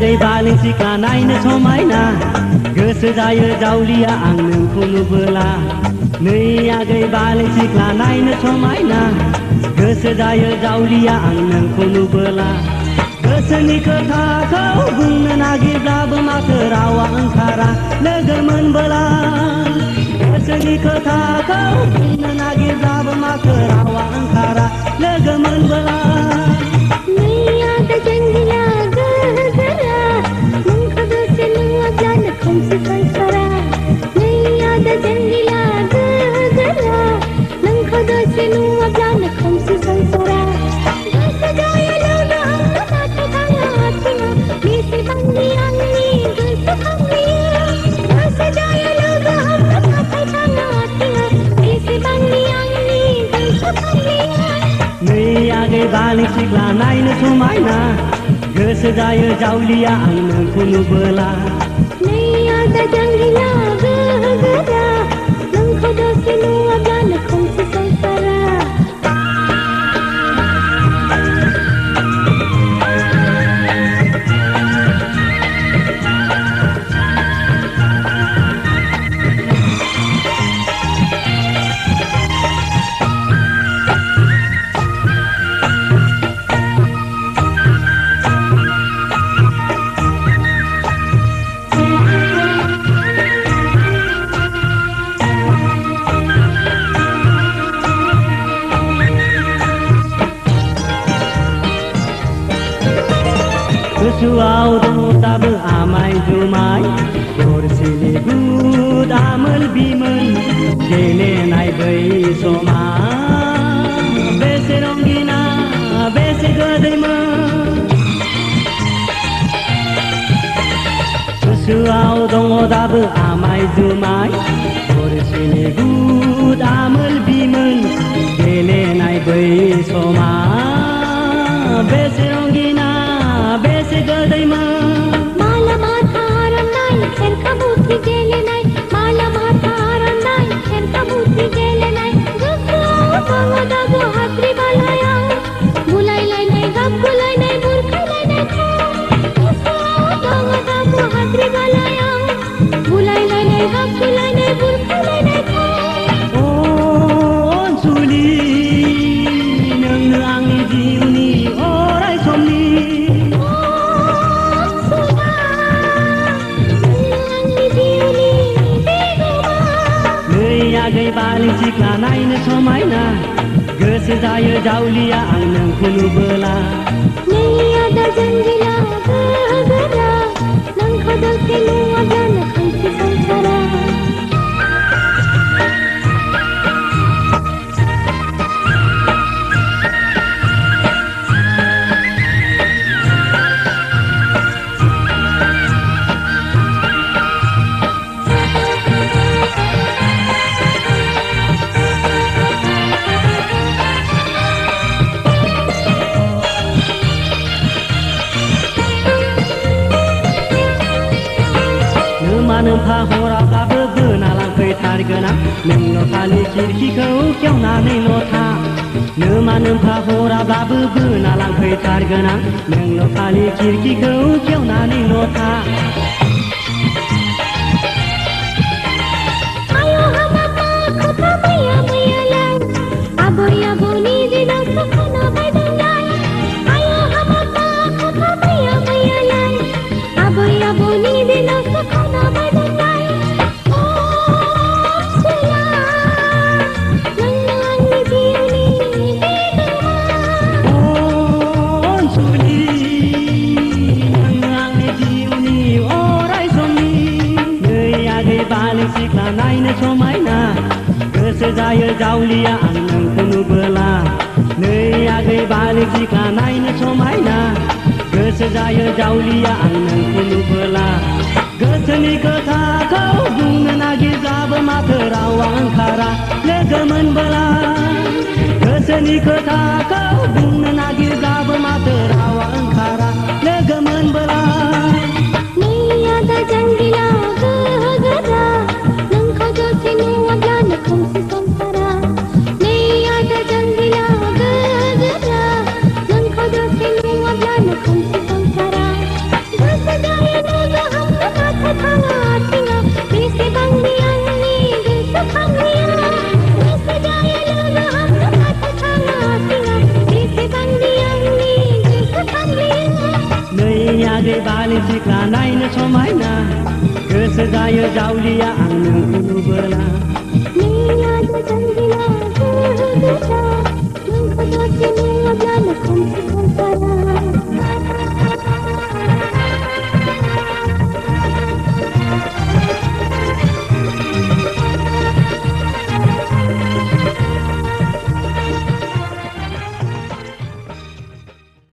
आगै बालें सिख्ला नायनो समायना गोसो जायो जावलिया आं नोंखौ नुबोला नै आगै बालें सिख्ला नायनो समायना गोसो जायो जावलिया आं नोंखौ नुबोला गोसोनि खोथाखौ बुंनो नागिरब्लाबो माथो रावा ओंखारा लोगो मोनबोला गोसोनि खोथाखौ बुंनो नागिरब्लाबो माथो रावा ओंखारा लोगो मोनबोला बालें सिख्ला नायनो समायना गोसो जायो जावलिया आं नोंखौ नुबोला नै आदा जांगिला गोरा नोंखौ दसे नुवाब्लानो खोमसि संसारा गोसोआव दङ दाबो आमाय जुमाय गरसेनि गुद आमोल बिमोन गेलेनाय बै समा बेसे रंगिना बेसे गोदैमोन गोसोआव दङ दाबो आमाय जुमाय गरसेनि गुद आमोल बिमोन गेलेनाय बै समा बेसे रंगिना बेसे गोदैमोन माला माथा आर'नाइ खेरखा बुद्धि गेलेनाय माला माथा आर'नाइ खेरखा बुद्धि गेलेनाय गोसोआव दङ दाबो हाद्रि बालायाव बुलायलायनाय गाबगुलायनाय बुरखायलायनाय गोसोआव दङ दाबो हाद्रि बालायाव बुलायलायनाय गाबगुलायनाय बुरखायलायनाय अनसुलि नोंनो आंनि जिउनि अराय समनि आगै बालें सिख्ला नायनो समायना गोसो जायो जावलिया आं नोंखौ नुबोला नै आदा जांगिला गोरा नोंखौ दसे नुवाब्लानो खोमसि संसारा नोमफा हराब्लाबो बोना लांफैथारगोन आं नोंल' खालि खिरखिखौ खेवनानैल' था नोमा नोमफा हराब्लाबो बोना लांफैथारगोन आं नोंल' खालि खिरखिखौ खेवनानैल' था आबै आबौनि दिनावसो खोनाबायदोंलाय आयौ हाबाबा खोथा मैया मैयालाय आबै आबौनि दिनावसो खोनाबायदोंलाय सिला नोंनो आंनि जिउनि बिगोमा अनसुलि नोंनो आंनि जिउनि अराय समनि नै आगै बालें सिख्ला नायनो समायना गोसो जायो जावलिया आं नोंखौ नुबोला नै आगै बालें सिख्ला नायनो समायना गोसो जायो जावलिया आं नोंखौ नुबोला गोसोनि खोथाखौ बुंनो नागिरब्लाबो माथो रावा ओंखारा लोगो मोनबोला गोसोनि खोथाखौ बुंनो नागिरब्लाबो माथो रावा ओंखारा लोगो मोनबोला नै आदा जांगिला गोरा नोंखौ दसे नुवाब्लानो खोमसि संसारा नै आदा जांगिला गोरा नोंखौ दसे नुवाब्लानो खोमसि संसारा गोसो जावलिया